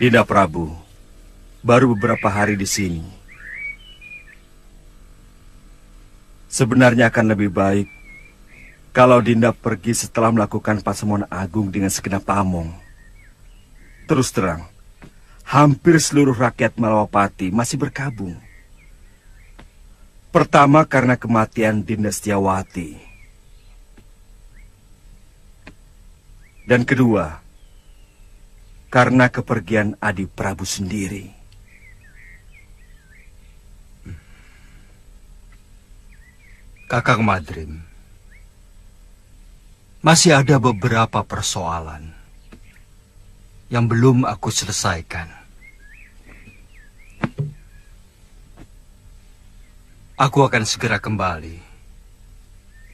Dinda Prabu, baru beberapa hari di sini. Sebenarnya akan lebih baik kalau Dinda pergi setelah melakukan pasemonan agung dengan segenap pamong. Terus terang, hampir seluruh rakyat Malawapati masih berkabung. Pertama karena kematian Dinda Setiawati. Dan kedua, karena kepergian Adi Prabu sendiri. Kakang Madrim, masih ada beberapa persoalan yang belum aku selesaikan. Aku akan segera kembali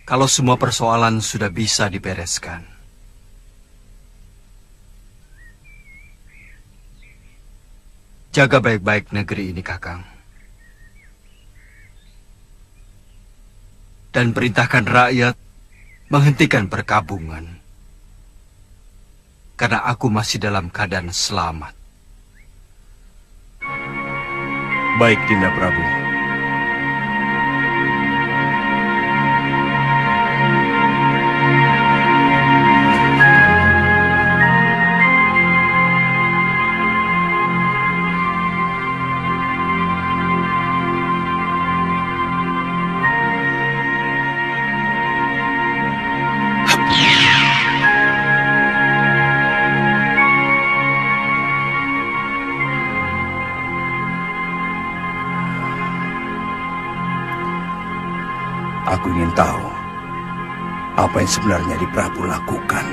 kalau semua persoalan sudah bisa dibereskan. Jaga baik-baik negeri ini, Kakang. Dan perintahkan rakyat menghentikan perkabungan. Karena aku masih dalam keadaan selamat. Baik, Dinda Prabu. Aku ingin tahu apa yang sebenarnya Adi Prabu lakukan.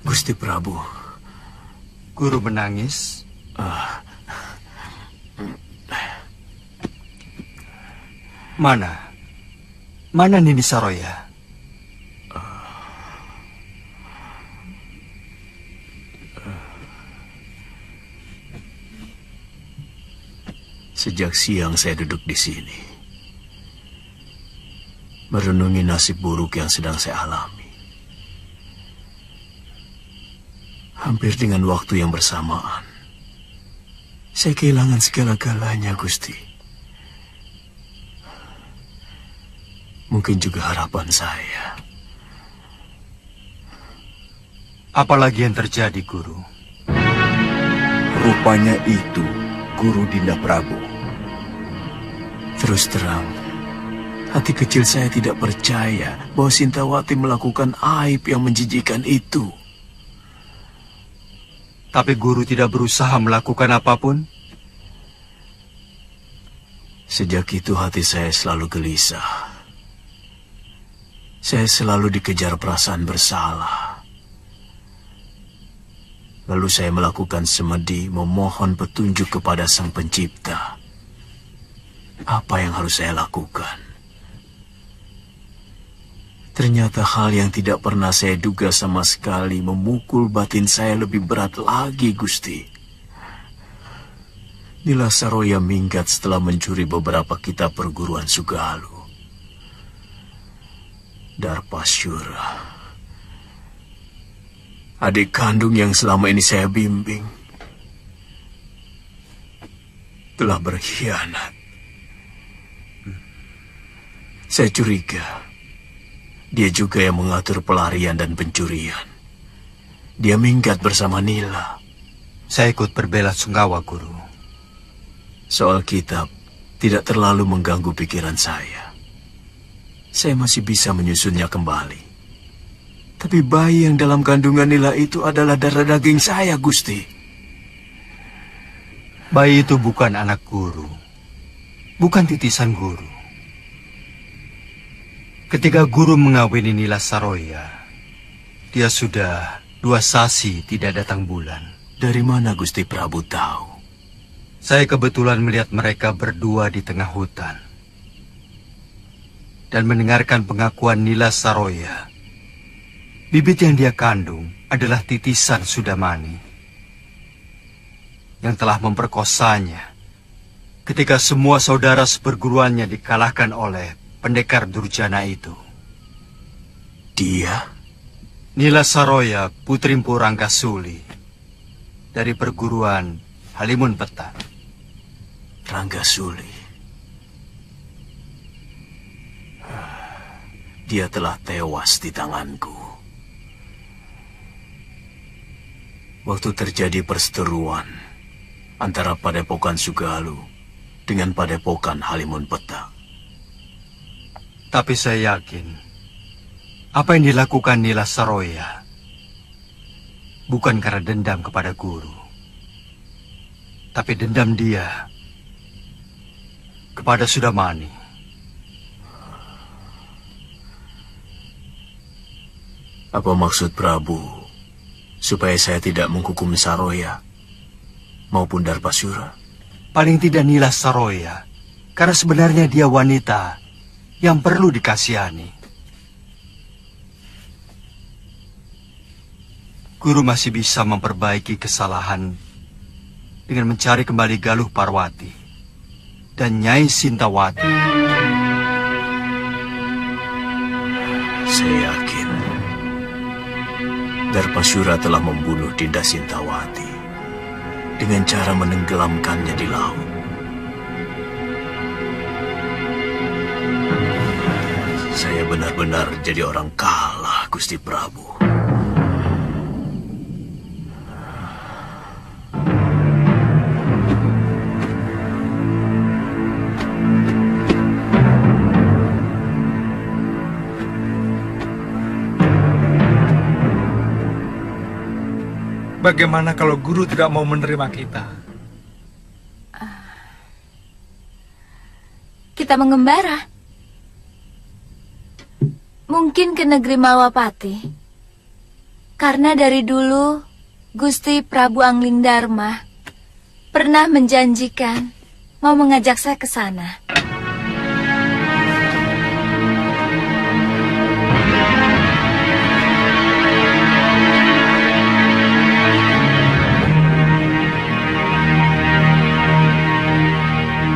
Gusti Prabu. Guru menangis? Mana? Mana Nini Saroya? Sejak siang saya duduk di sini, merenungi nasib buruk yang sedang saya alami. Hampir dengan waktu yang bersamaan, saya kehilangan segala-galanya, Gusti. Mungkin juga harapan saya. Apalagi yang terjadi, Guru? Rupanya itu Guru Dinda Prabu. Terus terang, hati kecil saya tidak percaya bahwa Sintawati melakukan aib yang menjijikkan itu. Tapi Guru tidak berusaha melakukan apapun? Sejak itu hati saya selalu gelisah. Saya selalu dikejar perasaan bersalah. Lalu saya melakukan semedi memohon petunjuk kepada Sang Pencipta. Apa yang harus saya lakukan? Ternyata hal yang tidak pernah saya duga sama sekali memukul batin saya lebih berat lagi, Gusti. Nila Saroya minggat setelah mencuri beberapa kitab perguruan Sugalu. Darpasyura, adik kandung yang selama ini saya bimbing, telah berkhianat. Saya curiga dia juga yang mengatur pelarian dan pencurian. Dia minggat bersama Nila. Saya ikut berbela sungkawa, Guru. Soal kitab tidak terlalu mengganggu pikiran saya. Saya masih bisa menyusunnya kembali. Tapi bayi yang dalam kandungan Nila itu adalah darah daging saya, Gusti. Bayi itu bukan anak Guru. Bukan titisan Guru. Ketika Guru mengawini Nila Saroya, dia sudah 2 sasi tidak datang bulan. Dari mana Gusti Prabu tahu? Saya kebetulan melihat mereka berdua di tengah hutan. Dan mendengarkan pengakuan Nila Saroya. Bibit yang dia kandung adalah titisan Sudamani. Yang telah memperkosanya ketika semua saudara seperguruannya dikalahkan oleh pendekar durjana itu. Dia? Nila Saroya, putri Mpu Ranggasuli, dari perguruan Halimun Petak. Ranggasuli. Dia telah tewas di tanganku. Waktu terjadi perseteruan antara Padepokan Sugalu dengan Padepokan Halimun Petak. Tapi saya yakin, apa yang dilakukan Nila Saroya bukan karena dendam kepada Guru, tapi dendam dia kepada Sudamani. Apa maksud Prabu supaya saya tidak menghukum Saroya maupun Darpasyura? Paling tidak Nila Saroya, karena sebenarnya dia wanita yang perlu dikasihani. Guru masih bisa memperbaiki kesalahan dengan mencari kembali Galuh Parwati dan Nyai Sintawati. Saya yakin Darpasyura telah membunuh Dinda Sintawati dengan cara menenggelamkannya di laut. Saya benar-benar jadi orang kalah, Gusti Prabu. Bagaimana kalau Guru tidak mau menerima kita? Kita mengembara. Mungkin ke negeri Malwapati. Karena dari dulu Gusti Prabu Angling Dharma pernah menjanjikan mau mengajak saya ke sana.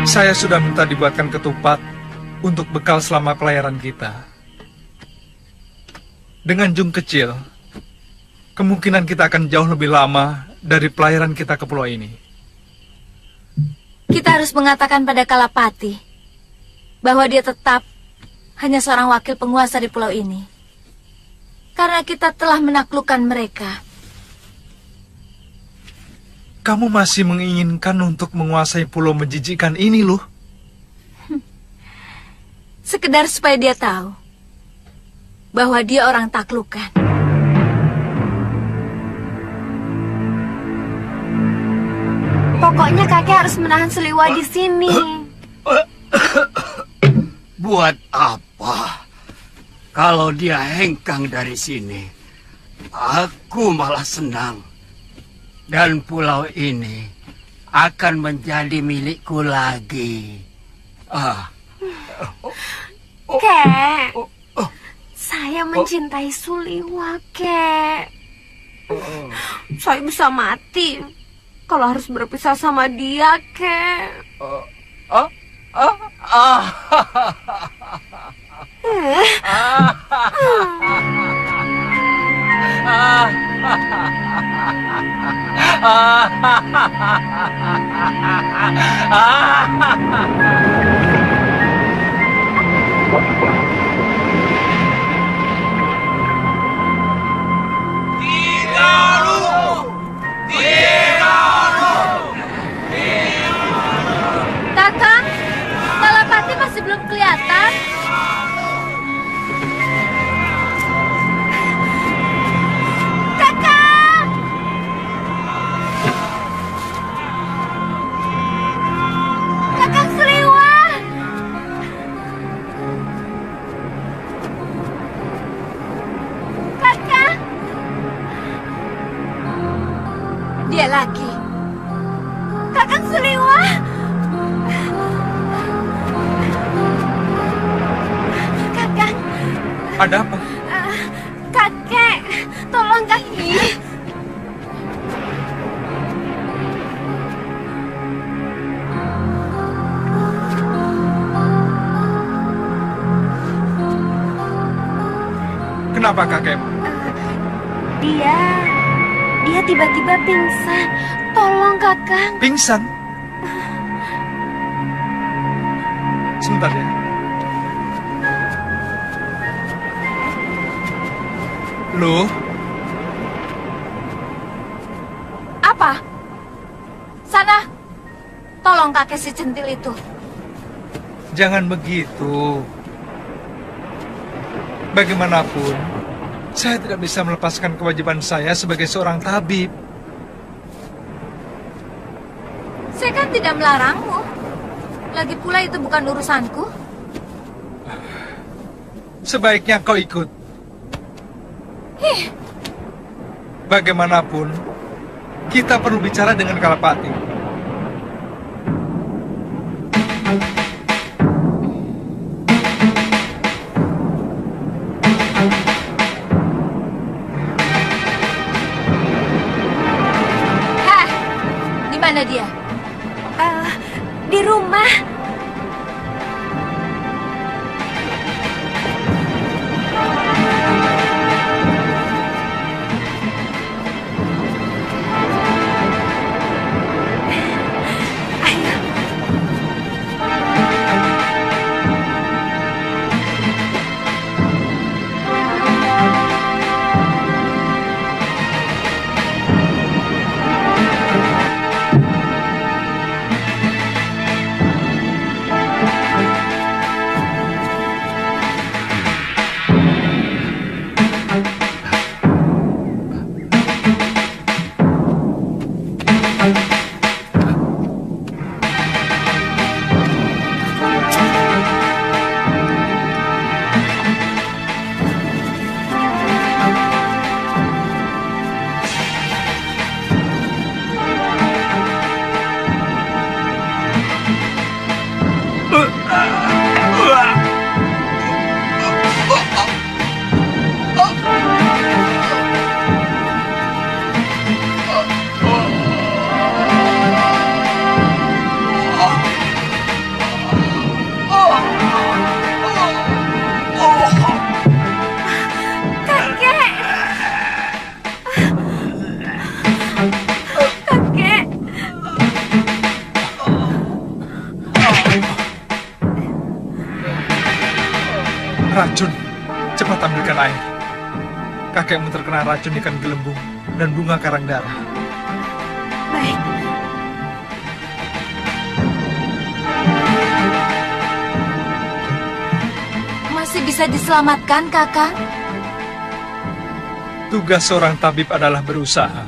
Saya sudah minta dibuatkan ketupat untuk bekal selama pelayaran kita. Dengan jum kecil, kemungkinan kita akan jauh lebih lama dari pelayaran kita ke pulau ini. Kita harus mengatakan pada Kalapati bahwa dia tetap hanya seorang wakil penguasa di pulau ini. Karena kita telah menaklukkan mereka. Kamu masih menginginkan untuk menguasai pulau menjijikkan ini, loh. Sekedar supaya dia tahu bahwa dia orang taklukan. Pokoknya kakek harus menahan Seliwa di sini. Buat apa? Kalau dia hengkang dari sini, aku malah senang. Dan pulau ini akan menjadi milikku lagi. Kek, Saya mencintai Suliwa, kek. Saya bisa mati kalau harus berpisah sama dia, kek. Kakang, Kalapati masih belum kelihatan. Kakang! Kakang Sliwa! Kakang! Dia lagi. Kakang Sliwa! Kakang, Ada apa? kakek, tolong kaki. Kenapa kakek? Dia tiba-tiba pingsan. Tolong, Kakang. Pingsan? Sebentar ya. Loh, Apa? Sana, tolong kakek si centil itu. jangan begitu. Bagaimanapun, saya tidak bisa melepaskan kewajiban saya sebagai seorang tabib. Saya kan tidak melarangmu. Lagi pula itu bukan urusanku. Sebaiknya kau ikut. Bagaimanapun, kita perlu bicara dengan Kalapati. Hah, di mana dia? Di rumah. Racun, cepat ambilkan air. Kakekmu terkena racun ikan gelembung dan bunga karang darah. Baik. Masih bisa diselamatkan, Kakang? Tugas seorang tabib adalah berusaha.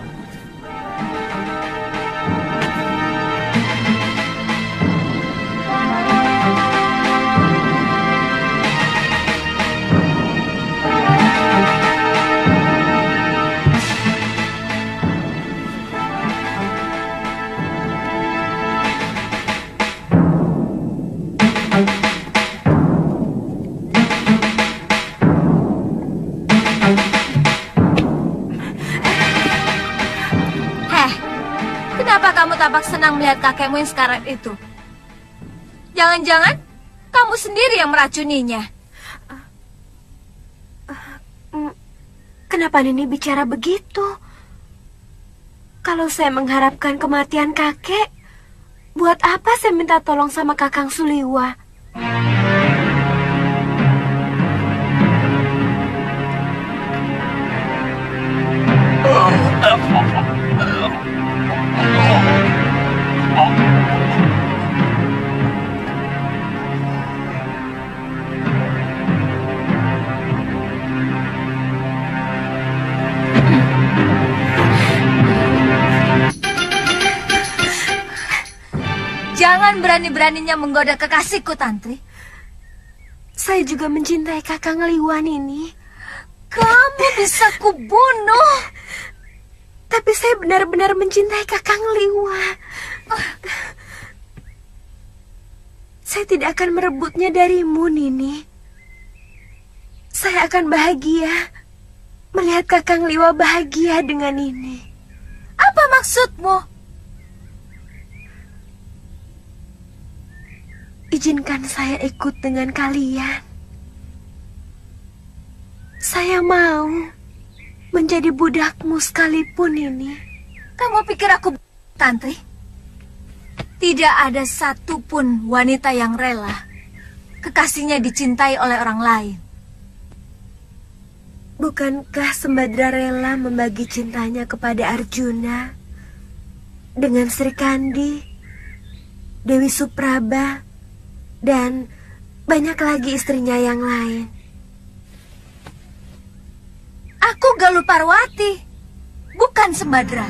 Mengapa kamu tampak senang melihat kakekmu yang sekarat itu? Jangan-jangan kamu sendiri yang meracuninya. Kenapa Nini bicara begitu? Kalau saya mengharapkan kematian kakek, buat apa saya minta tolong sama Kakang Suliwa? Jangan berani-beraninya menggoda kekasihku, Tantri. Saya juga mencintai Kakang Liwa, Nini. Kamu bisa kubunuh. Tapi saya benar-benar mencintai Kakang Liwa. Saya tidak akan merebutnya darimu, Nini. Saya akan bahagia melihat Kakang Liwa bahagia dengan Nini. Apa maksudmu? Izinkan saya ikut dengan kalian. Saya mau menjadi budakmu sekalipun ini. Kamu pikir aku Tantri? Tidak ada satupun wanita yang rela kekasihnya dicintai oleh orang lain. Bukankah Sembadra rela membagi cintanya kepada Arjuna dengan Sri Kandi, Dewi Supraba, dan banyak lagi istrinya yang lain? Aku Galuh Parwati, bukan Sembadra.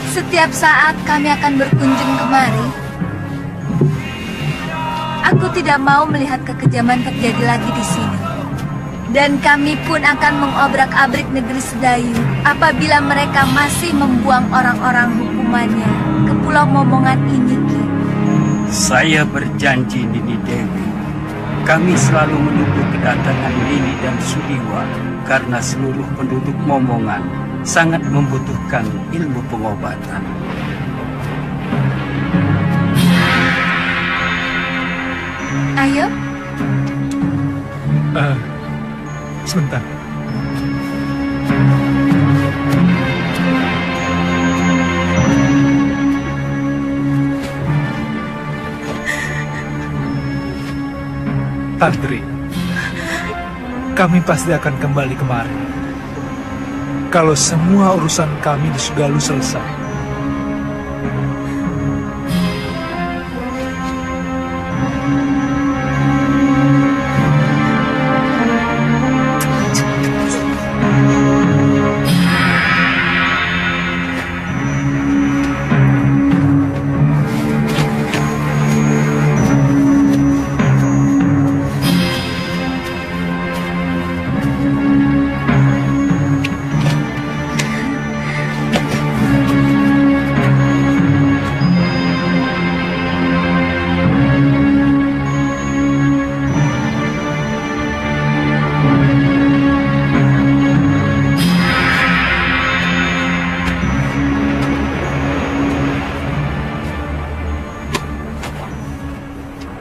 Setiap saat kami akan berkunjung kemari. Aku tidak mau melihat kekejaman terjadi lagi di sini. Dan kami pun akan mengobrak-abrik negeri Sedayu apabila mereka masih membuang orang-orang hukumannya ke Pulau Momongan ini, Ki. Saya berjanji, Nini Dewi. Kami selalu menunggu kedatangan Nini dan Suliwa karena seluruh penduduk Momongan sangat membutuhkan ilmu pengobatan. Ayo. Sebentar. Tantri, kami pasti akan kembali kemari kalau semua urusan kami di Sugalu selesai.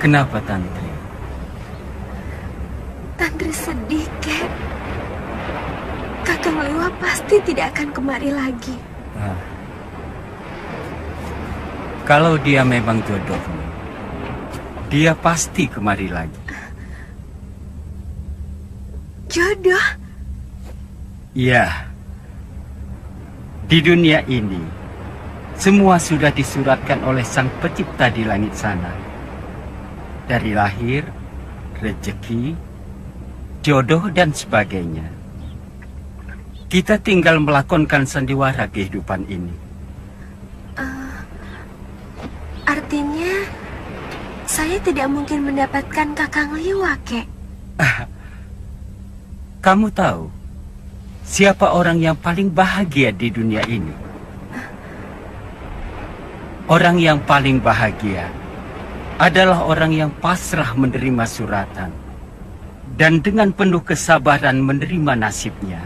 Kenapa, Tantri? Tantri sedih, Kek. Kakang Liwa pasti tidak akan kemari lagi. Kalau dia memang jodohmu, dia pasti kemari lagi. Jodoh? Ya, di dunia ini Semua sudah disuratkan oleh Sang Pencipta di langit sana. Dari lahir, rezeki, jodoh, dan sebagainya. Kita tinggal melakonkan sandiwara kehidupan ini. Artinya, saya tidak mungkin mendapatkan Kakang Liwa, Kek. Kamu tahu siapa orang yang paling bahagia di dunia ini? Orang yang paling bahagia adalah orang yang pasrah menerima suratan dan dengan penuh kesabaran menerima nasibnya.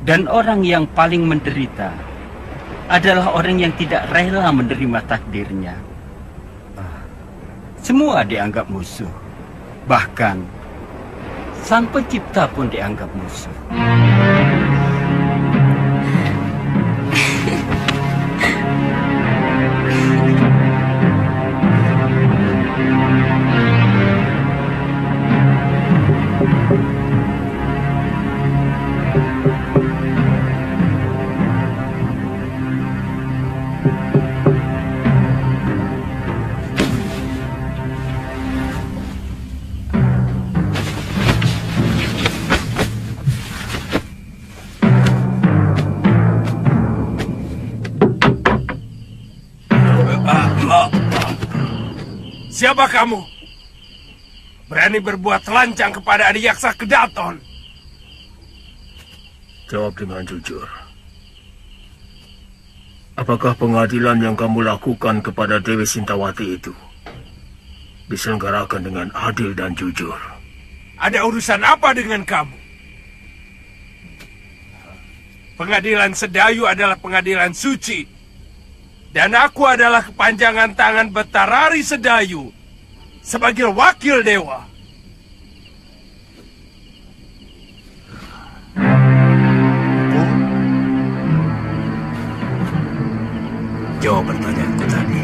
Dan orang yang paling menderita adalah orang yang tidak rela menerima takdirnya. Semua dianggap musuh. Bahkan Sang Pencipta pun dianggap musuh. Siapa kamu? Berani berbuat telanjang kepada Adiyaksa Kedaton? Jawab dengan jujur. Apakah pengadilan yang kamu lakukan kepada Dewi Sintawati itu diselenggarakan dengan adil dan jujur? Ada urusan apa dengan kamu? Pengadilan Sedayu adalah pengadilan suci. Dan aku adalah kepanjangan tangan Betarari Sedayu sebagai wakil dewa. Jawab pertanyaanku tadi.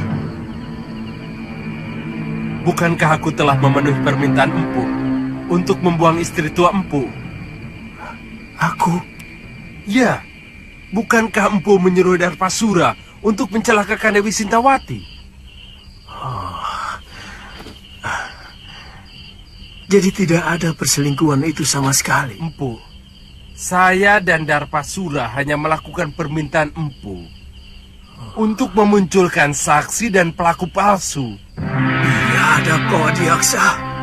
Bukankah aku telah memenuhi permintaan Empu untuk membuang istri tua Empu? Aku? Ya, bukankah Empu menyuruh Darpasura untuk mencelakakan Dewi Sintawati? Jadi tidak ada perselingkuhan itu sama sekali. Empu, saya dan Darpasura hanya melakukan permintaan Empu untuk memunculkan saksi dan pelaku palsu. Biadab kau Adiyaksa.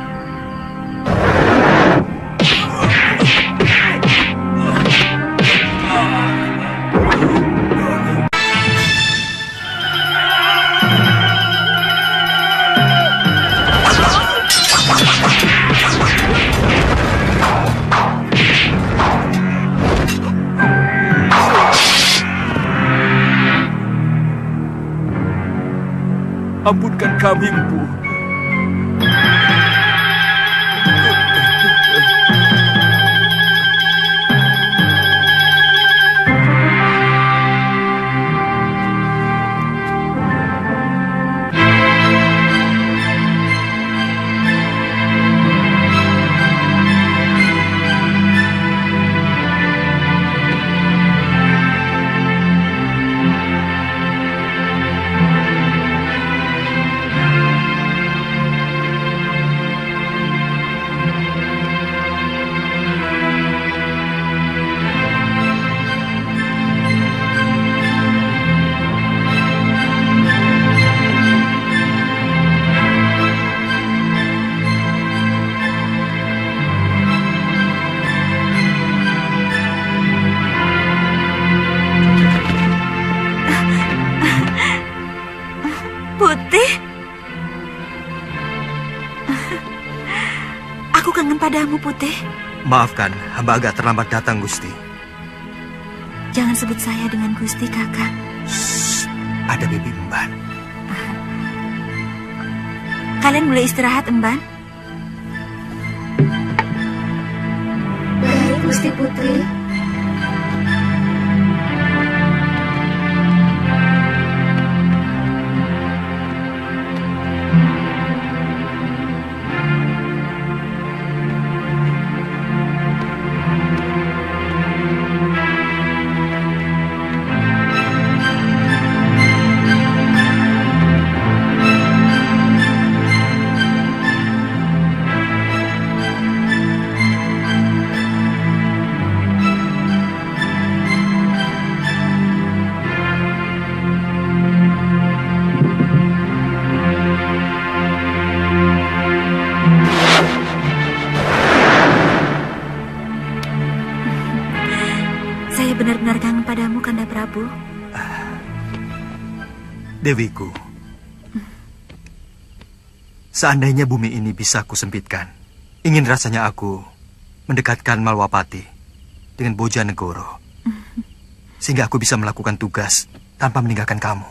Ampunkan kami, Empu. Putih? Aku kangen padamu, Putih. Maafkan, hamba agak terlambat datang, Gusti. Jangan sebut saya dengan Gusti, Kakak. Ada Bibi Emban. Kalian boleh istirahat, Emban. Baik, Gusti Putri. Dewiku, seandainya bumi ini bisa kusempitkan, ingin rasanya aku mendekatkan Malwapati dengan Bojanegoro, sehingga aku bisa melakukan tugas tanpa meninggalkan kamu.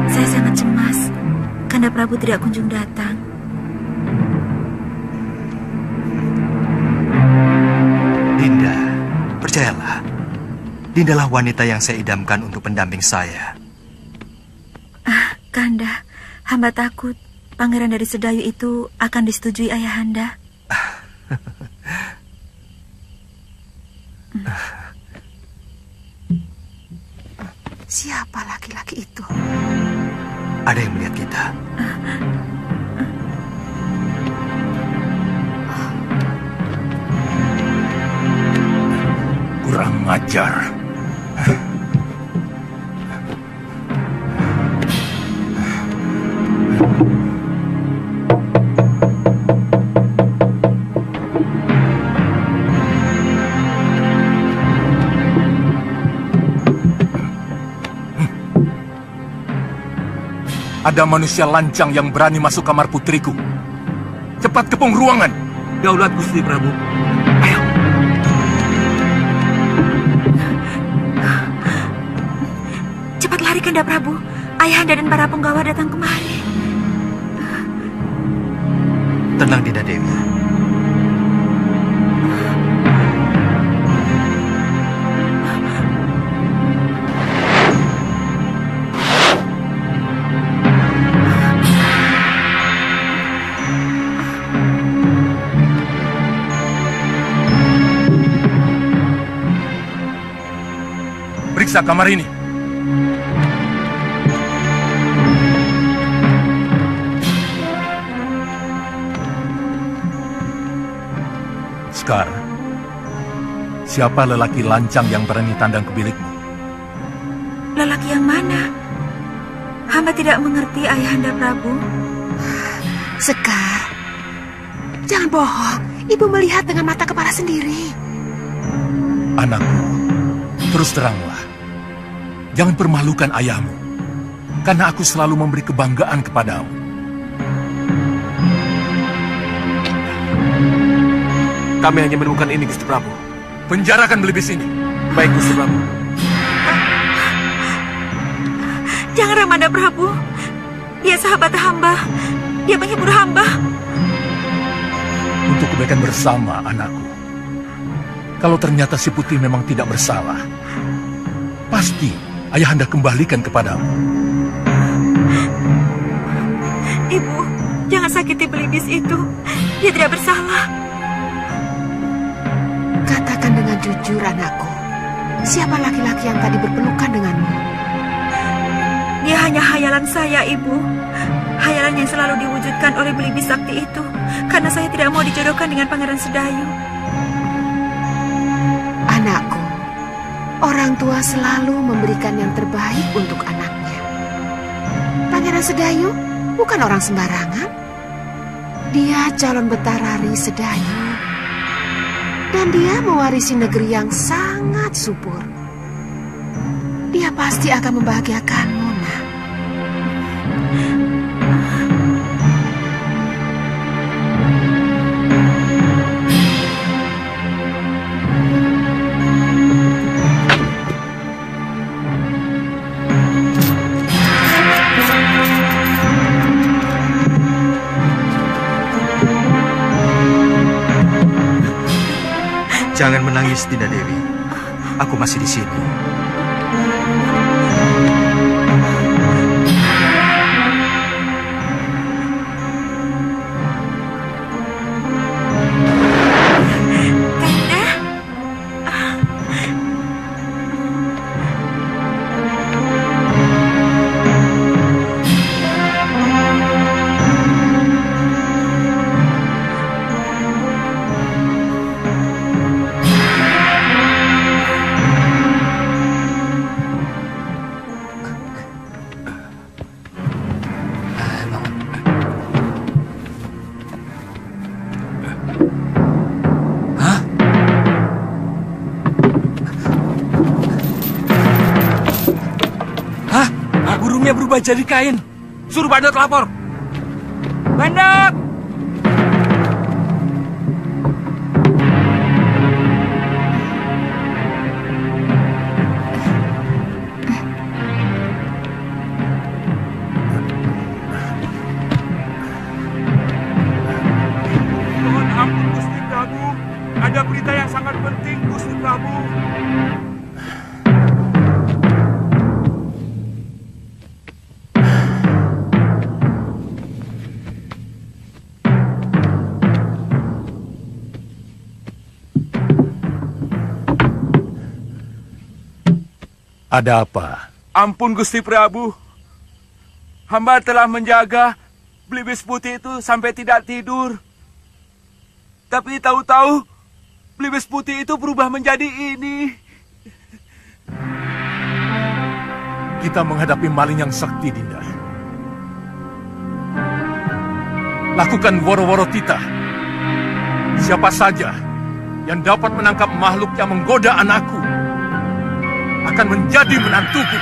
Saya sangat cemas. Kanda Prabu tidak kunjung datang. Dinda, percayalah. Dindalah wanita yang saya idamkan untuk pendamping saya. Kanda, hamba takut pangeran dari Sedayu itu akan disetujui ayahanda. Siapa laki-laki itu? Ada yang melihat kita. Kurang ajar. Ada manusia lancang yang berani masuk kamar putriku. Cepat kepung ruangan. Daulat Gusti Prabu. Cepat lari, Kanda Prabu. Ayahanda dan para penggawa datang kemari. Tenang, Dinda Dewi. Periksa kamar ini. Sekar, siapa lelaki lancang yang berani tandang ke bilikmu? Lelaki yang mana? Hamba tidak mengerti, Ayahanda Prabu. Sekar, jangan bohong. Ibu melihat dengan mata kepala sendiri. Anakku, terus teranglah. Jangan permalukan ayahmu, karena aku selalu memberi kebanggaan kepadamu. Kami hanya menemukan ini, Gusti Prabu. Penjarakan belibis ini. Baik, Gusti Prabu. Jangan, Ramanda Prabu. Dia sahabat hamba. Dia menghibur hamba. Untuk kebaikan bersama, anakku. Kalau ternyata si Putih memang tidak bersalah, pasti ayahanda kembalikan kepadamu. Ibu, jangan sakiti belibis itu. Dia tidak bersalah. Katakan dengan jujur, anakku. Siapa laki-laki yang tadi berpelukan denganmu? Dia hanya hayalan saya, Ibu. Hayalan yang selalu diwujudkan oleh belibis sakti itu. Karena saya tidak mau dijodohkan dengan Pangeran Sedayu. Anakku, orang tua selalu memberikan yang terbaik untuk anaknya. Pangeran Sedayu bukan orang sembarangan. Dia calon Betarari Sedayu. Dan dia mewarisi negeri yang sangat subur. Dia pasti akan membahagiakanmu, nak. Jangan menangis, Dinda Dewi. Aku masih di sini. burungnya berubah jadi kain. Suruh Bandot lapor. Bandot! Mohon ampun Gusti Prabu. Ada berita yang sangat penting Gusti Prabu. Ada apa? Ampun Gusti Prabu. Hamba telah menjaga Belibis Putih itu sampai tidak tidur. Tapi tahu-tahu Belibis Putih itu berubah menjadi ini. Kita menghadapi maling yang sakti, Dinda. Lakukan woro-woro titah. Siapa saja yang dapat menangkap makhluk yang menggoda anakku akan menjadi menantuku.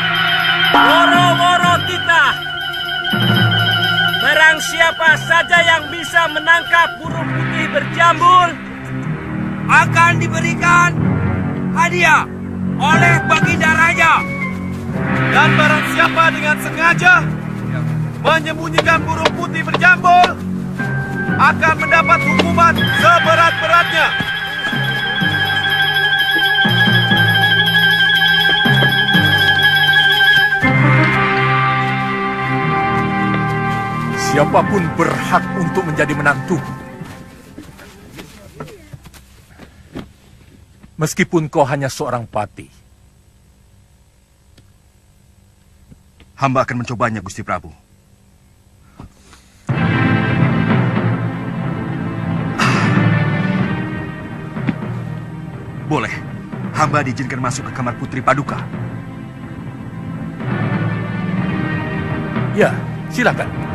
Woro-woro titah. Barang siapa saja yang bisa menangkap burung putih berjambul akan diberikan hadiah oleh Baginda Raja. Dan barang siapa dengan sengaja menyembunyikan burung putih berjambul akan mendapat hukuman seberat-beratnya. Siapapun berhak untuk menjadi menantuku. Meskipun kau hanya seorang patih. Hamba akan mencobanya Gusti Prabu. Boleh. Hamba diizinkan masuk ke kamar Putri Paduka. Ya, silakan.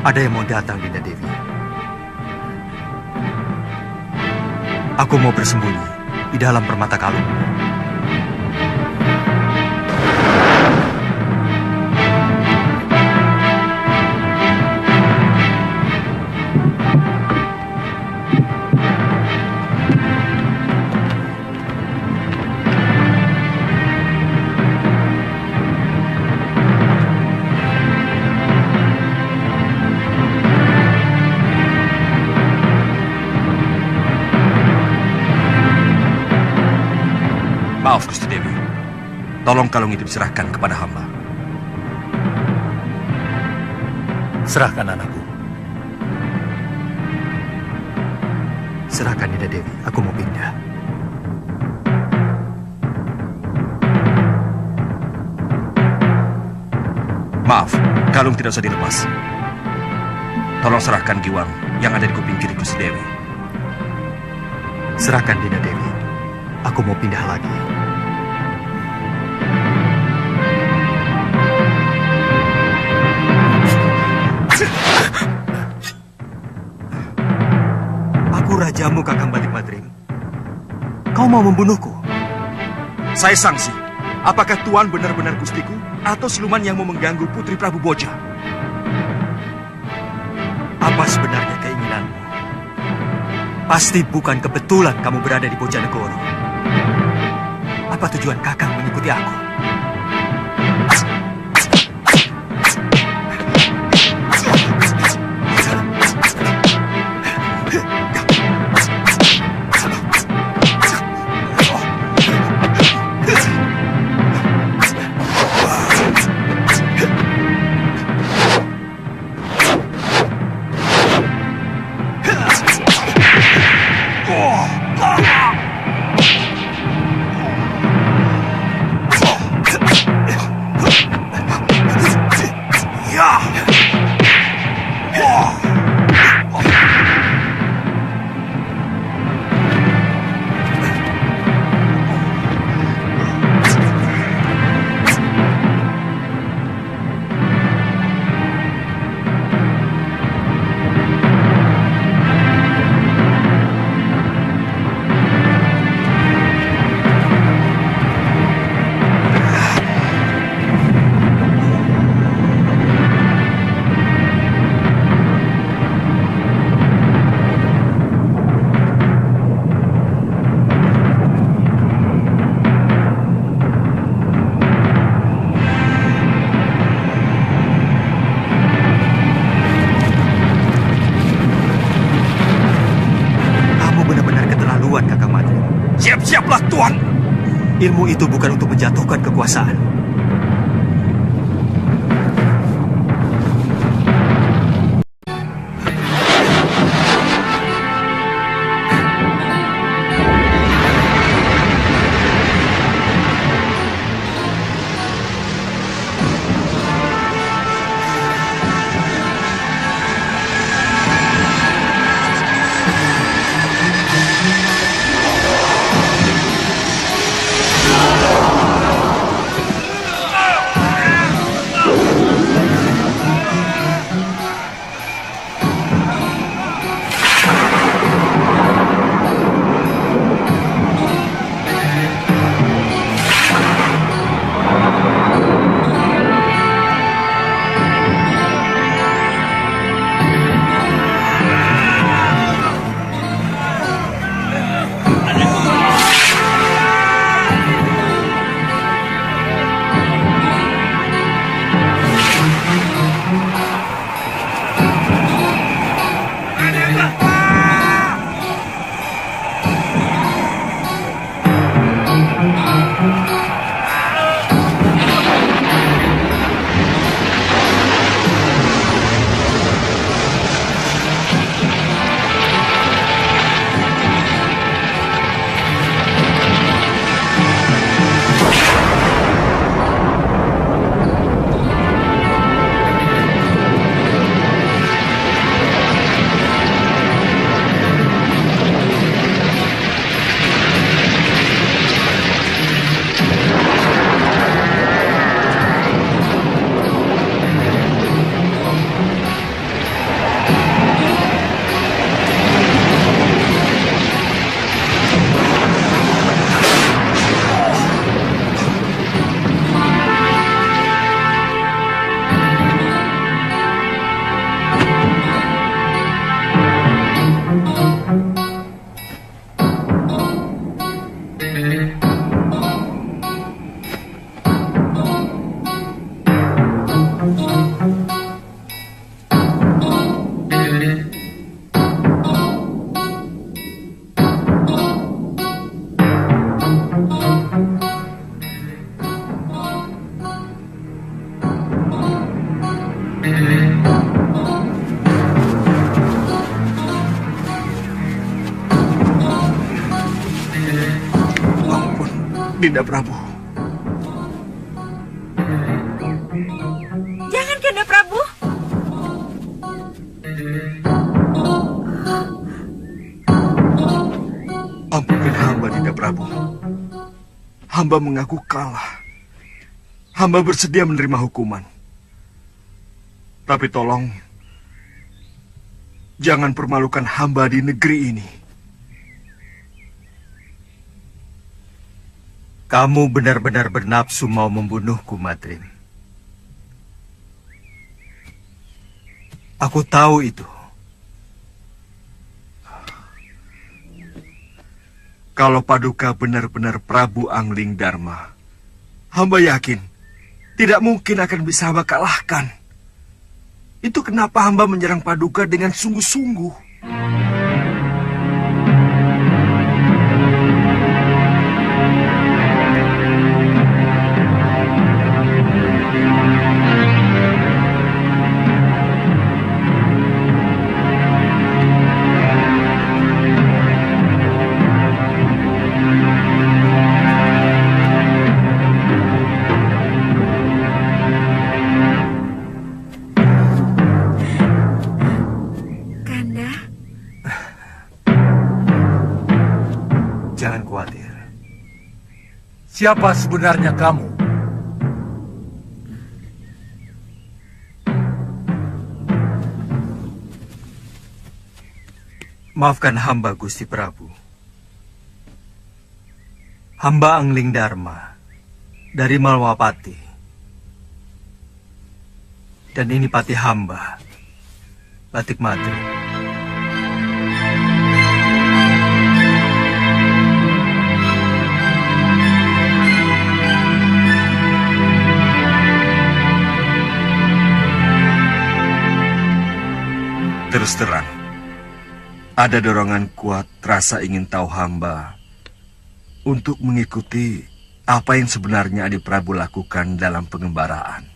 Ada yang mau datang, Dinda Dewi. Aku mau bersembunyi di dalam permata kalung. Maaf Gusti Dewi. Tolong kalung itu diserahkan kepada hamba. Serahkan anakku. Serahkan Dinda Dewi, aku mau pindah. Maaf, kalung tidak usah dilepas. Tolong serahkan giwang yang ada di kuping kiri Gusti Dewi. Serahkan Dinda Dewi. Aku mau pindah lagi. Aku rajamu, Kakang Balik Madrim. Kau mau membunuhku? Saya sangsi. Apakah Tuan benar-benar gustiku atau siluman yang mau mengganggu Putri Prabu Boja? Apa sebenarnya keinginanmu? Pasti bukan kebetulan kamu berada di Bojanegoro. Apa tujuan Kakang mengikuti aku? Siaplah Tuan. Ilmu itu bukan untuk menjatuhkan kekuasaan. Dinda Prabu. Jangan, Kanda Prabu. Ampunkan hamba, Dinda Prabu. Hamba mengaku kalah. Hamba bersedia menerima hukuman. Tapi tolong, jangan permalukan hamba di negeri ini. Kamu benar-benar bernafsu mau membunuhku, Madrim. Aku tahu itu. Kalau Paduka benar-benar Prabu Angling Dharma, hamba yakin tidak mungkin akan bisa hamba kalahkan. Itu kenapa hamba menyerang Paduka dengan sungguh-sungguh. Jangan khawatir. Siapa sebenarnya kamu? Maafkan hamba, Gusti Prabu. Hamba Angling Dharma dari Malwapati. Dan ini pati hamba, Batik Madrim. Terus terang, ada dorongan kuat rasa ingin tahu hamba untuk mengikuti apa yang sebenarnya Adi Prabu lakukan dalam pengembaraan.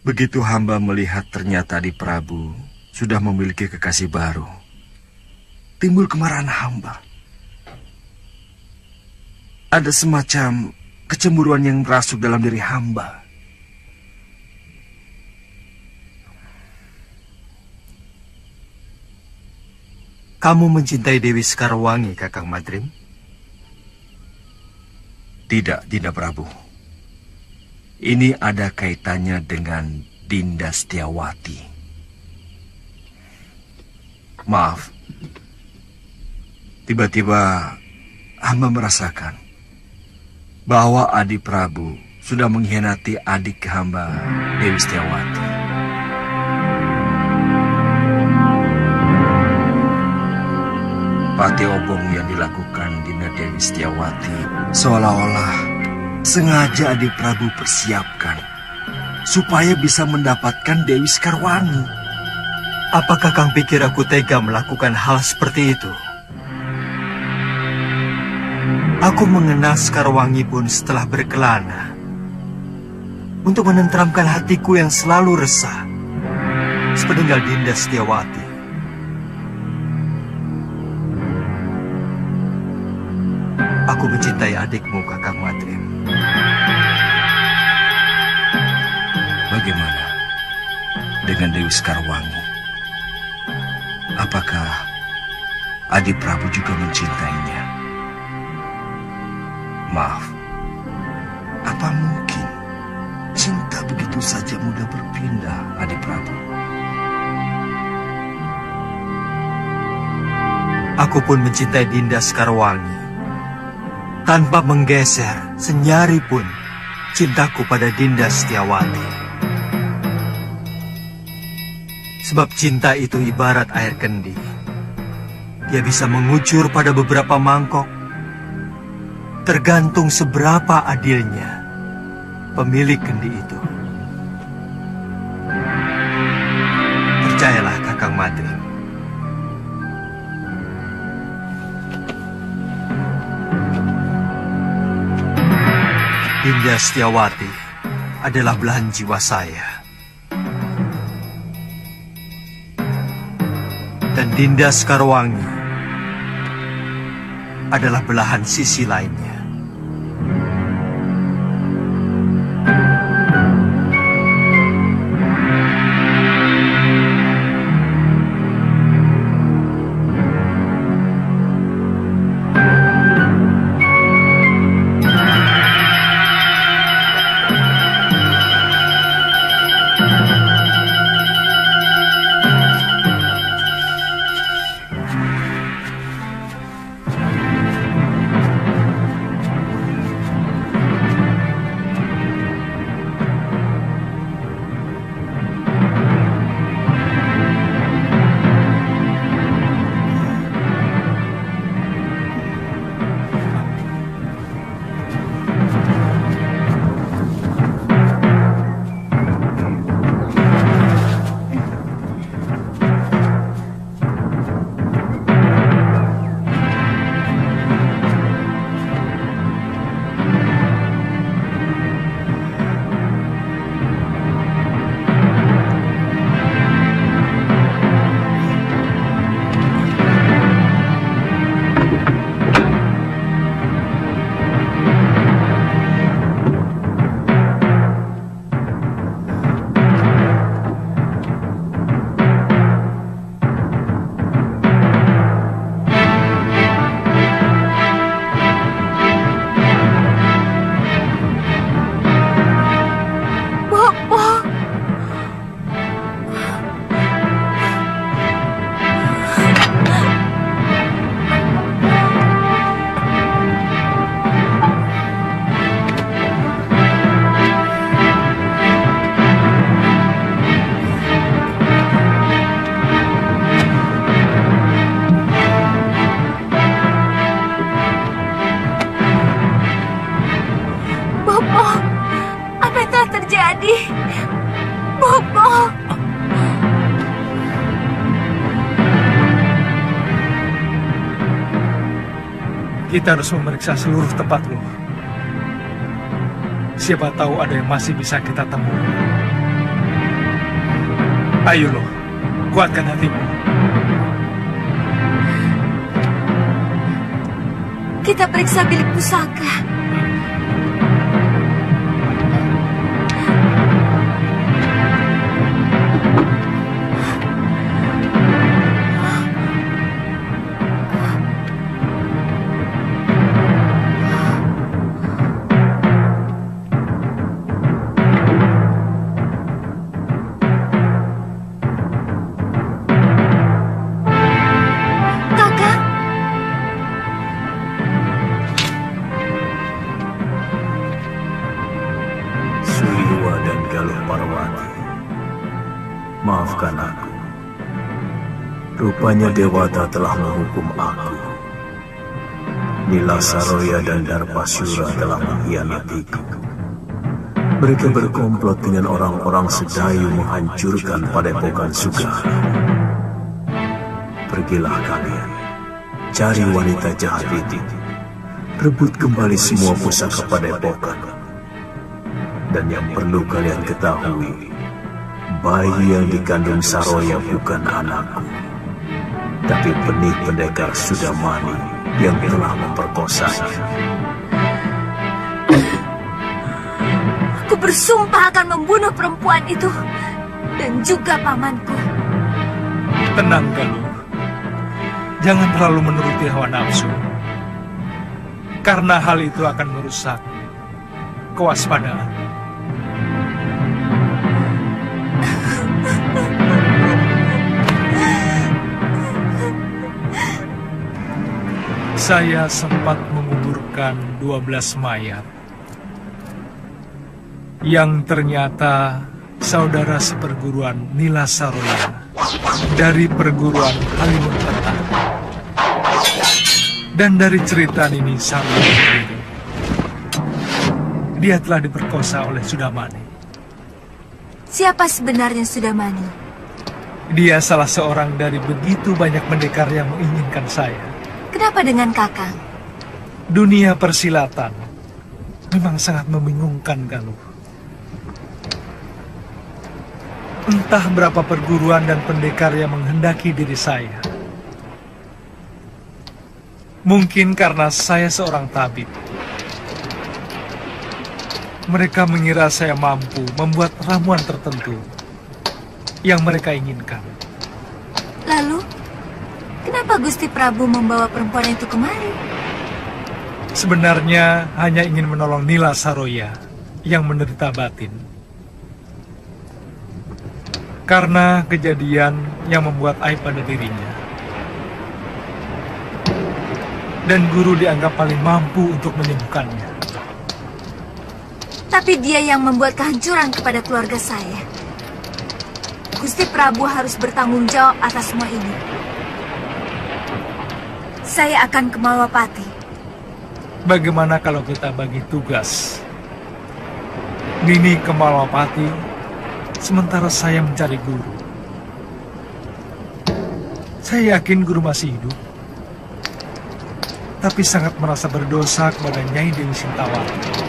Begitu hamba melihat ternyata Adi Prabu sudah memiliki kekasih baru, timbul kemarahan hamba. Ada semacam kecemburuan yang merasuk dalam diri hamba. Kamu mencintai Dewi Sekarwangi, Kakang Madrim? Tidak, Dinda Prabu. Ini ada kaitannya dengan Dinda Setiawati. Maaf, tiba-tiba hamba merasakan bahwa Adi Prabu sudah mengkhianati adik hamba, Dewi Setiawati. Pati obong yang dilakukan Dinda Dewi Setiawati seolah-olah sengaja Adi Prabu persiapkan supaya bisa mendapatkan Dewi Sekarwangi. Apakah Kang pikir aku tega melakukan hal seperti itu? Aku mengenal Sekarwangi pun setelah berkelana untuk menenteramkan hatiku yang selalu resah sepeninggal Dinda Setiawati. Aku mencintai adikmu, Kakang Madrim. Bagaimana dengan Dewi Sekarwangi? Apakah Adi Prabu juga mencintainya? Maaf, apa mungkin cinta begitu saja mudah berpindah, Adi Prabu? Aku pun mencintai Dinda Sekarwangi. Tanpa menggeser senyari pun cintaku pada Dinda Setiawati. Sebab cinta itu ibarat air kendi. Dia bisa mengucur pada beberapa mangkok. Tergantung seberapa adilnya pemilik kendi itu. Percayalah, Kakang Madrim. Dinda Setiawati adalah belahan jiwa saya. Dan Dinda Sekarwangi adalah belahan sisi lainnya. Kita harus memeriksa seluruh tempat loh. Siapa tahu ada yang masih bisa kita temui. Ayo loh, kuatkan hatimu. Kita periksa bilik pusaka. Maafkan aku. Rupanya Dewata telah menghukum aku. Nila Saroya dan Darpasura telah mengkhianatiku. Mereka berkomplot dengan orang-orang Sedayu menghancurkan Padepokan Sugara. Pergilah kalian, cari wanita jahat itu. Rebut kembali semua pusaka Padepokan. Dan yang perlu kalian ketahui, bayi yang dikandung Saroya bukan anakku, tapi benih pendekar Sudamani yang telah memperkosanya. Aku bersumpah akan membunuh perempuan itu dan juga pamanku. Tenang, Galuh. Jangan terlalu menuruti hawa nafsu, karena hal itu akan merusak kewaspadaan. Saya sempat menguburkan 12 mayat yang ternyata saudara seperguruan Nila Saroya dari perguruan Halimunpetah. Dan dari cerita Nini Saroya sendiri, dia telah diperkosa oleh Sudamani. Siapa sebenarnya Sudamani? Dia salah seorang dari begitu banyak pendekar yang menginginkan saya. Kenapa dengan Kakang? Dunia persilatan memang sangat membingungkan, Galuh. Entah berapa perguruan dan pendekar yang menghendaki diri saya. Mungkin karena saya seorang tabib. Mereka mengira saya mampu membuat ramuan tertentu yang mereka inginkan. Lalu, kenapa Gusti Prabu membawa perempuan itu kemari? Sebenarnya hanya ingin menolong Nila Saroya yang menderita batin. Karena kejadian yang membuat aib pada dirinya. Dan guru dianggap paling mampu untuk menyembuhkannya. Tapi dia yang membuat kehancuran kepada keluarga saya. Gusti Prabu harus bertanggung jawab atas semua ini. Saya akan ke Malwapati. Bagaimana kalau kita bagi tugas? Nini ke Malwapati, sementara saya mencari guru. Saya yakin guru masih hidup, tapi sangat merasa berdosa kepada Nyai Dewi Sintawati.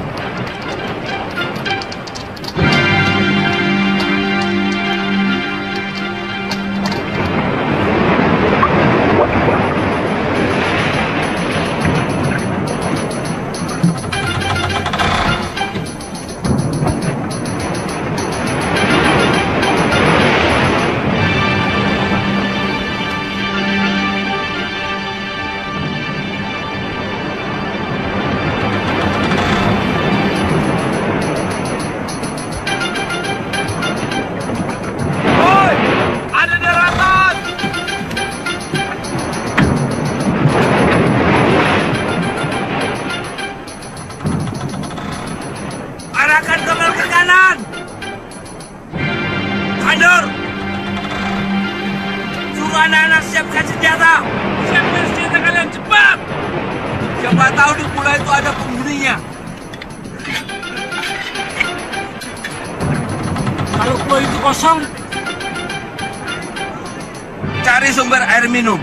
Cari sumber air minum.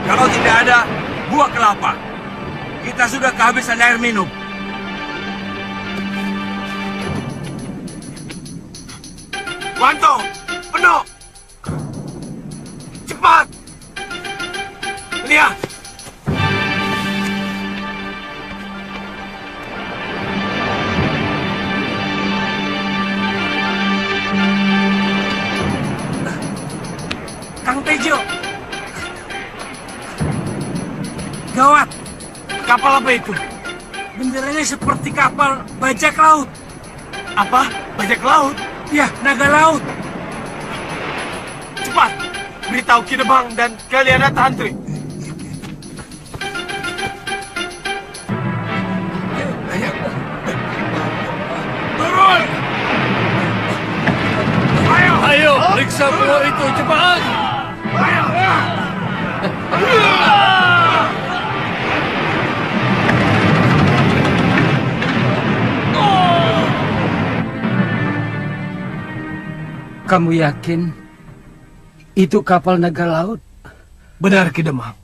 Kalau tidak ada, buah kelapa. Kita sudah kehabisan air minum. Wanto, penuh. Cepat. Lihat. Kang Tejo. Gawat. Kapal apa itu? Benderanya seperti kapal bajak laut. Apa? Bajak laut? Ya, naga laut. Cepat, beritahu Kidemang dan kalian Tantri. Turun! Ayo, periksa buah itu cepat. Kamu yakin itu kapal naga laut? Benar, Kidemang.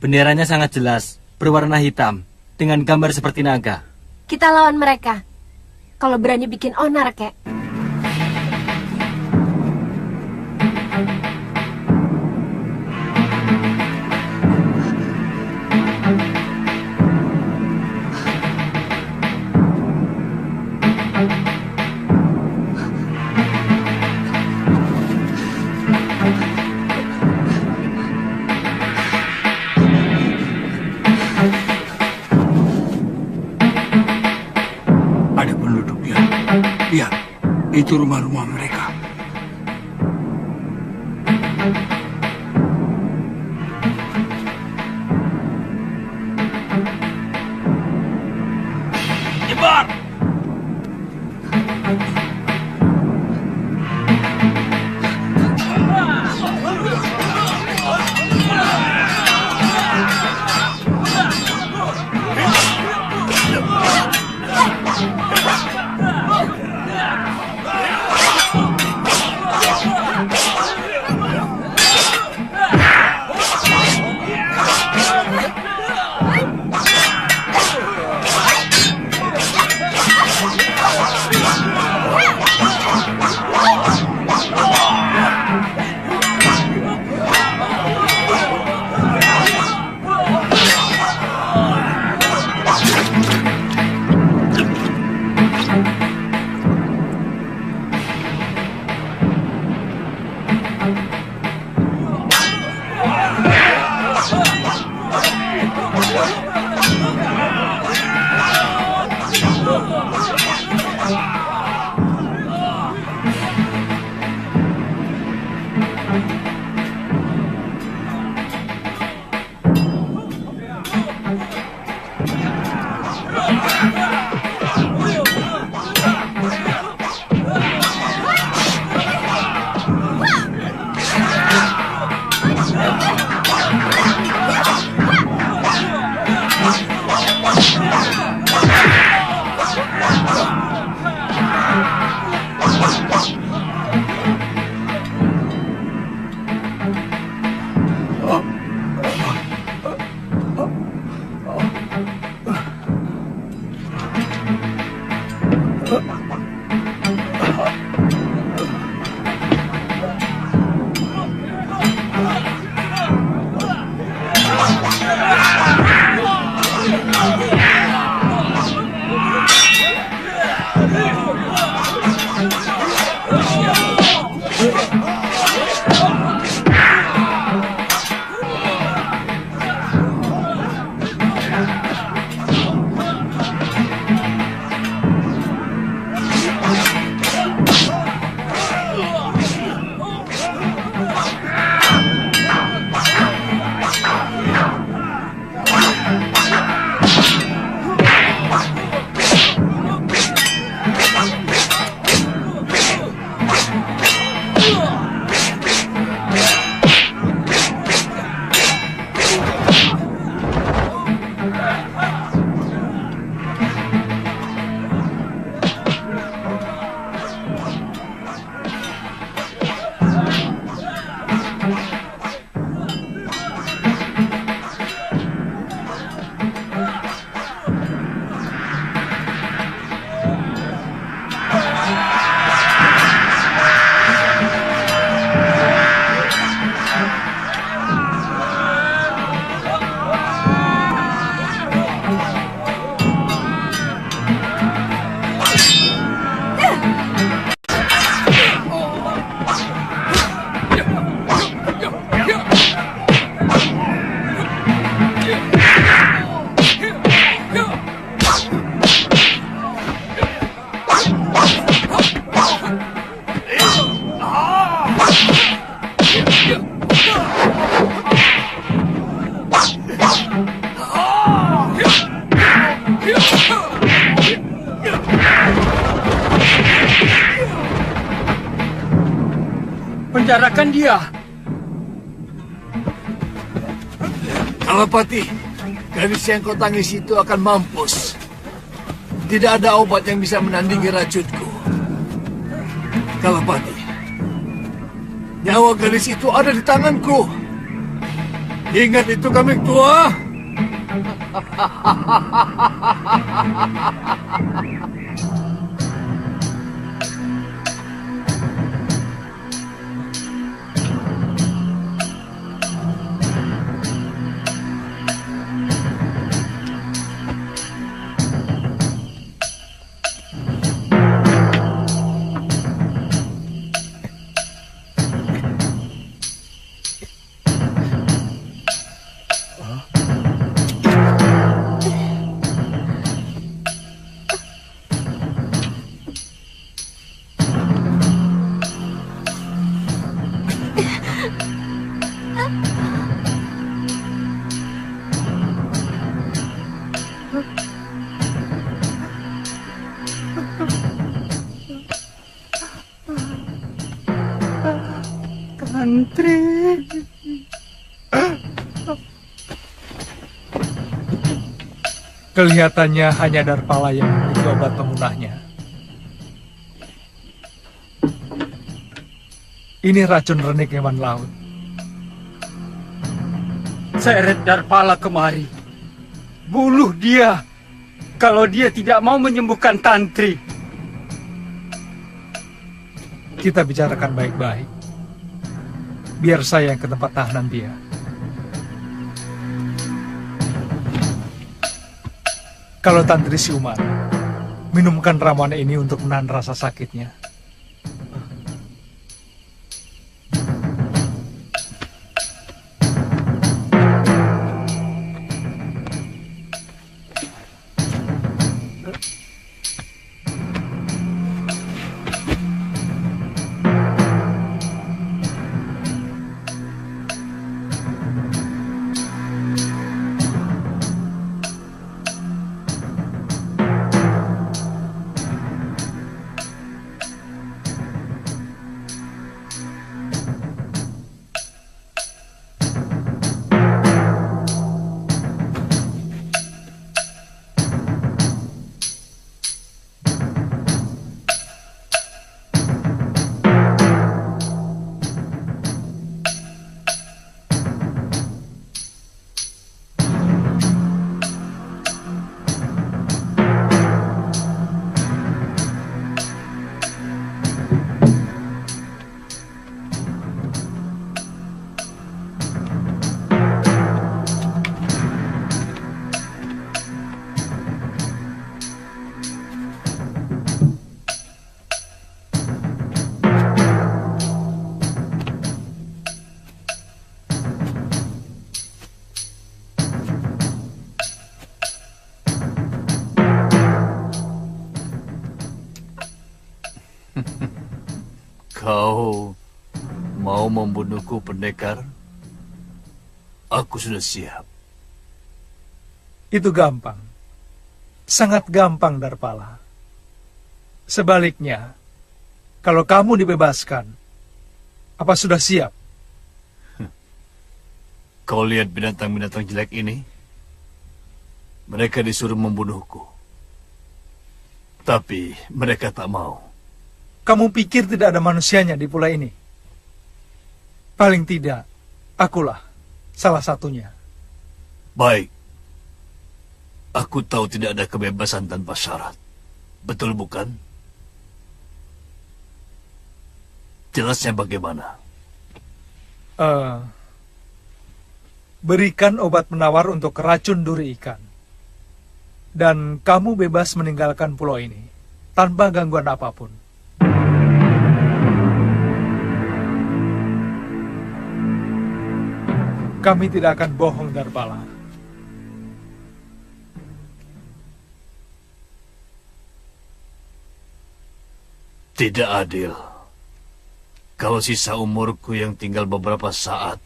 Benderanya sangat jelas, berwarna hitam, dengan gambar seperti naga. Kita lawan mereka. Kalau berani bikin onar, kek. Ada penduduknya. Lihat, itu rumah-rumah mereka. Nyebar! memenjarakan dia. Kalapati, gadis yang kau tangis itu akan mampus. Tidak ada obat yang bisa menandingi racunku. Kalapati, nyawa gadis itu ada di tanganku. Ingat itu, kami tua. Tantri. Kelihatannya hanya Darpala yang memiliki obat pemunahnya. Ini racun renik hewan laut. Seret Darpala kemari. Bunuh dia. Kalau dia tidak mau menyembuhkan Tantri. Kita bicarakan baik-baik. Biar saya yang ke tempat tahanan dia. Kalau Tantri siuman, minumkan ramuan ini untuk menahan rasa sakitnya. Kau mau membunuhku, pendekar? Aku sudah siap. Itu gampang. Sangat gampang, Darpala. Sebaliknya, kalau kamu dibebaskan, apa sudah siap? Kau lihat binatang-binatang jelek ini? Mereka disuruh membunuhku. Tapi mereka tak mau. Kamu pikir tidak ada manusianya di pulau ini? Paling tidak, akulah salah satunya. Baik. Aku tahu tidak ada kebebasan tanpa syarat. Betul bukan? Jelasnya bagaimana? Berikan obat penawar untuk racun duri ikan. Dan kamu bebas meninggalkan pulau ini tanpa gangguan apapun. Kami tidak akan bohong, Darpala. Tidak adil. Kalau sisa umurku yang tinggal beberapa saat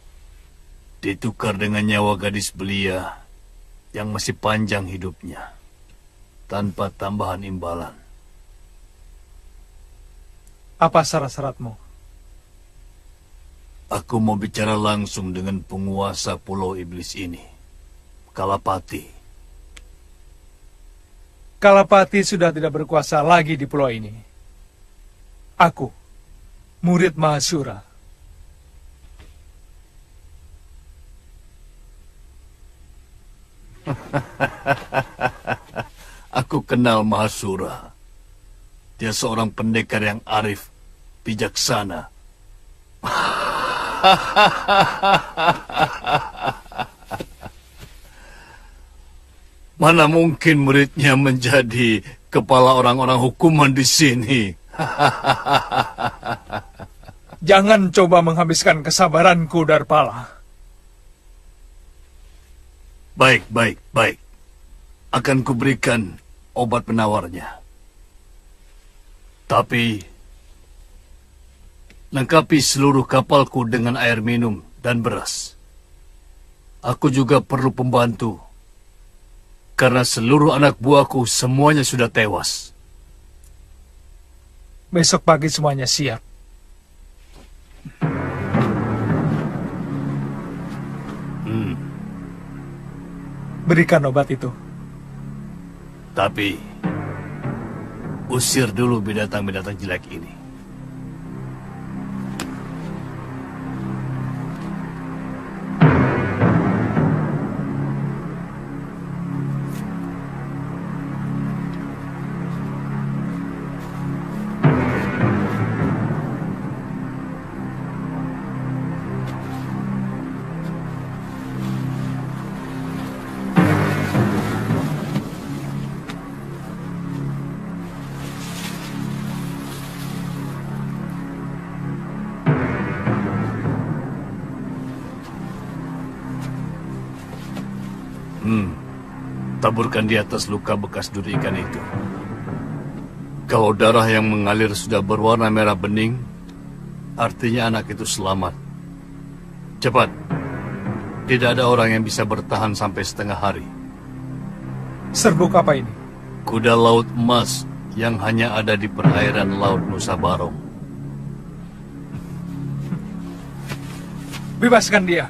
ditukar dengan nyawa gadis belia yang masih panjang hidupnya tanpa tambahan imbalan. Apa syarat-syaratmu? Aku mau bicara langsung dengan penguasa Pulau Iblis ini, Kalapati. Kalapati sudah tidak berkuasa lagi di pulau ini. Aku, murid Mahasura. Aku kenal Mahasura. Dia seorang pendekar yang arif, bijaksana. Mana mungkin muridnya menjadi kepala orang-orang hukuman di sini? Jangan coba menghabiskan kesabaranku, Darpala. Baik. Akan kuberikan obat penawarnya. Tapi, lengkapi seluruh kapalku dengan air minum dan beras. Aku juga perlu pembantu, karena seluruh anak buahku semuanya sudah tewas. Besok pagi semuanya siap. Berikan obat itu. Tapi, usir dulu binatang-binatang jelek ini. Taburkan di atas luka bekas duri ikan itu. Kalau darah yang mengalir sudah berwarna merah bening, artinya anak itu selamat. Cepat. Tidak ada orang yang bisa bertahan sampai setengah hari. Serbuk apa ini? Kuda laut emas yang hanya ada di perairan Laut Nusa Barong. Bebaskan dia.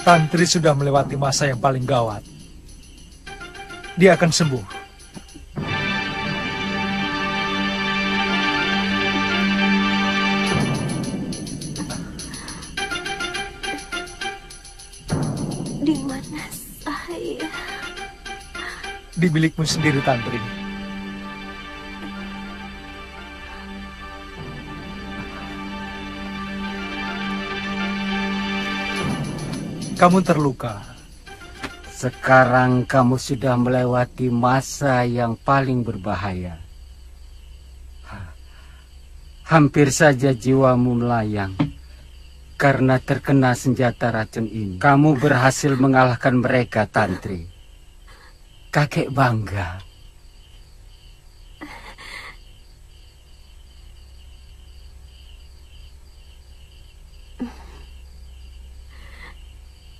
Tantri sudah melewati masa yang paling gawat. Dia akan sembuh. Di mana saya? Di bilikmu sendiri, Tantri. Kamu terluka. Sekarang kamu sudah melewati masa yang paling berbahaya. Hampir saja jiwamu melayang karena terkena senjata racun ini. Kamu berhasil mengalahkan mereka, Tantri. Kakek bangga.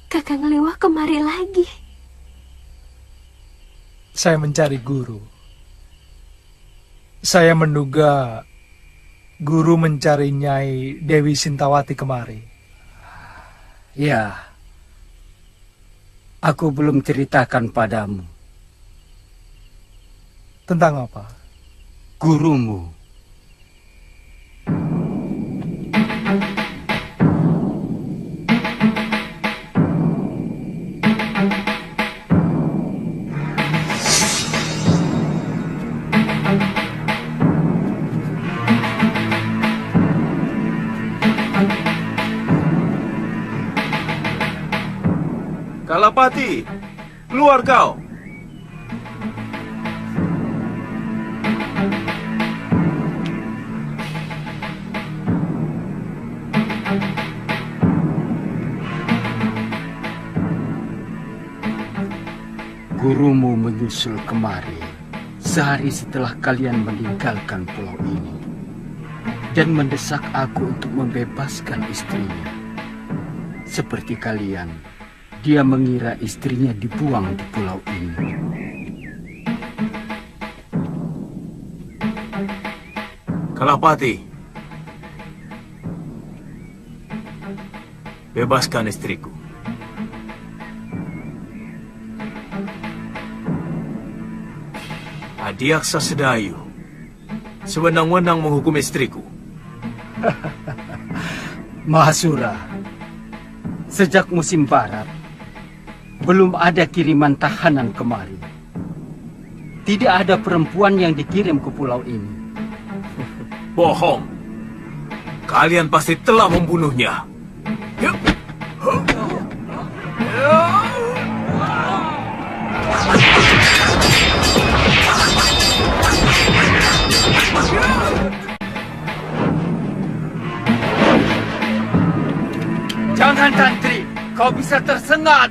Kakang Liwah kemari lagi. Saya mencari guru. Saya menduga guru mencari Nyai Dewi Sintawati kemari. Ya, aku belum ceritakan padamu. Tentang apa? Gurumu. Kalapati, keluar kau. Gurumu menyusul kemari sehari setelah kalian meninggalkan pulau ini dan mendesak aku untuk membebaskan istrinya. Seperti kalian, dia mengira istrinya dibuang di pulau ini. Kalapati, bebaskan istriku. Adiaksa Sedayu sewenang-wenang menghukum istriku. Mahasura, sejak musim barat, belum ada kiriman tahanan kemari. Tidak ada perempuan yang dikirim ke pulau ini. Bohong. Kalian pasti telah membunuhnya. Jangan, Tantri, kau bisa tersengat.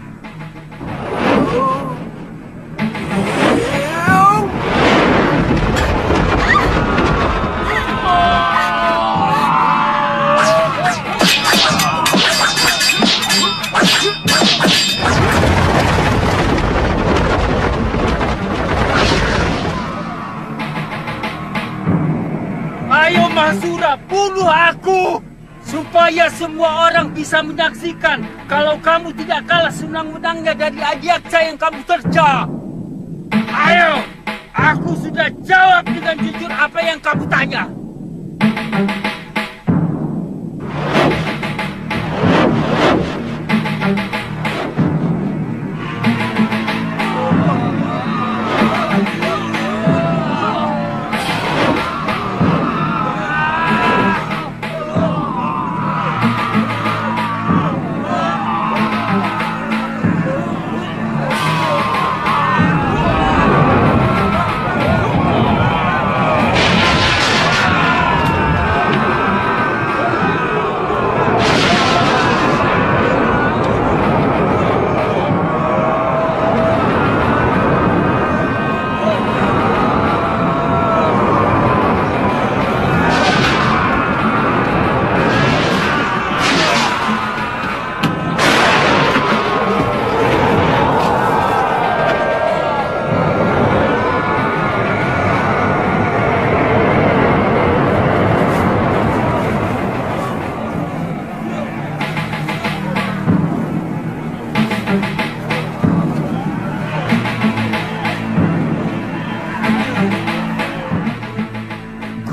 Ayo Mahasura, bunuh aku! Supaya semua orang bisa menyaksikan kalau kamu tidak kalah senang-senangnya dari Adiaksa yang kamu terja. Ayo, aku sudah jawab dengan jujur apa yang kamu tanya.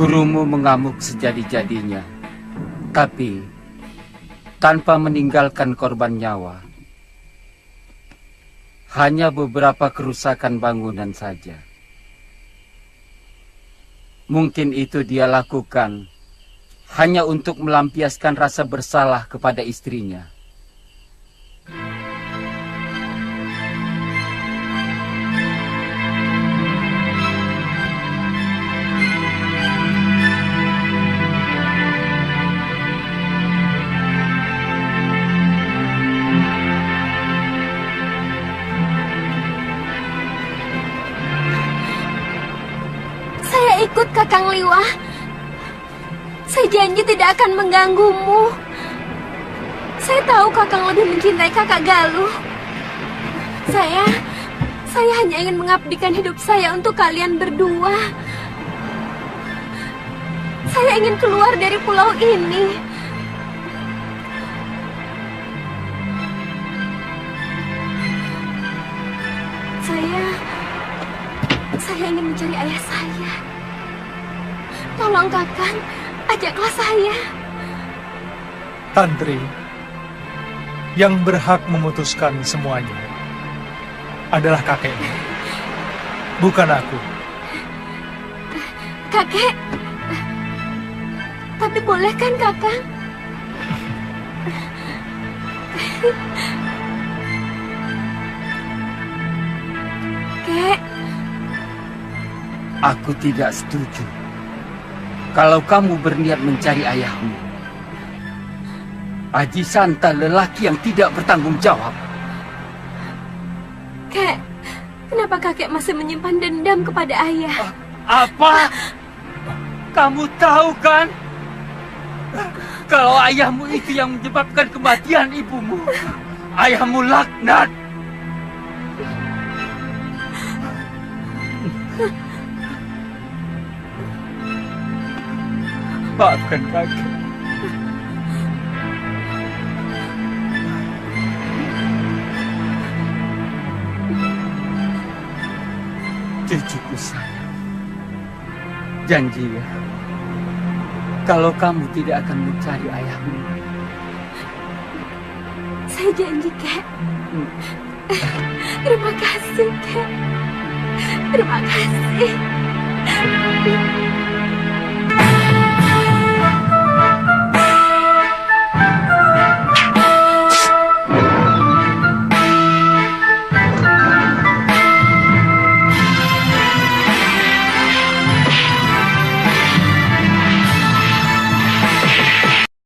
Gurumu mengamuk sejadi-jadinya, tapi tanpa meninggalkan korban nyawa. Hanya beberapa kerusakan bangunan saja. Mungkin itu dia lakukan hanya untuk melampiaskan rasa bersalah kepada istrinya. Ikut Kakang Liwah. Saya janji tidak akan mengganggumu. Saya tahu Kakang lebih mencintai Kakak Galuh. Saya hanya ingin mengabdikan hidup saya untuk kalian berdua. Saya ingin keluar dari pulau ini. Saya ingin mencari ayah saya. Tolong Kakang, ajaklah saya. Tantri, yang berhak memutuskan semuanya adalah kakeknya, bukan aku. Kakek, tapi boleh kan Kakang? Kek, Aku tidak setuju. Kalau kamu berniat mencari ayahmu, Aji Santa lelaki yang tidak bertanggung jawab. Kek, kenapa kakek masih menyimpan dendam kepada ayah? Apa? Kamu tahu kan? Kalau ayahmu itu yang menyebabkan kematian ibumu. Ayahmu laknat. Maafkan kakek. Cucuku sayang, janji ya, kalau kamu tidak akan mencari ayahmu. Saya janji, Kek. Terima kasih, Kek. Terima kasih.